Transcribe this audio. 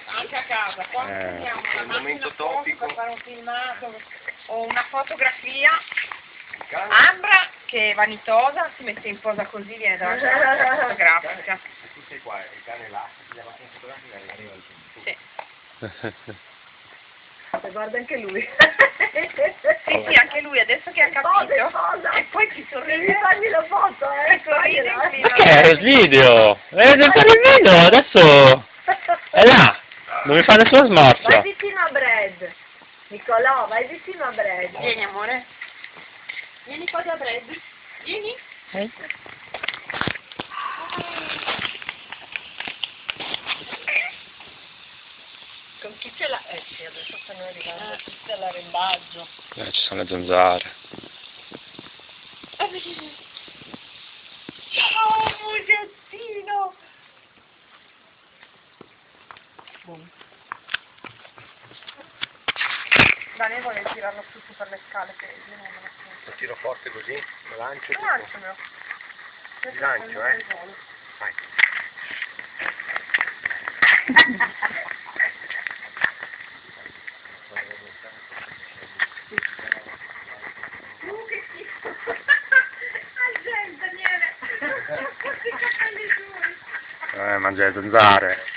Anche a casa, quando prendiamo una macchina foto per fare un filmato o una fotografia, Ambra, che è vanitosa, si mette in posa così, viene dalla macchina fotografica. Tu sei qua, il cane là, la macchina fotografica arriva al Sì. Guarda anche lui. Sì, anche lui, adesso che ha capito. E poi ti sorride. Devi fargli la foto, Ti sorride in Ma che è il video? Devi fare il video, adesso è là, non mi fa nessuna smorfia. Vai vicino a Brad. Nicolò, vai vicino a Brad. Vieni, amore. Vieni qua da Brad. Vieni. Con chi ce l'ha? Sì, adesso stanno arrivando tutti all'arrembaggio. Ci sono le zanzare. Ciao, bugiattino! Dani vuole tirarlo tutto per le scale, che io non me lo sento. Lo tiro forte così, lo lancio. Lanciamelo. Ti lancio, Vai. Che schifo! Daniele! Questi capelli suoi! Mangia le zanzare.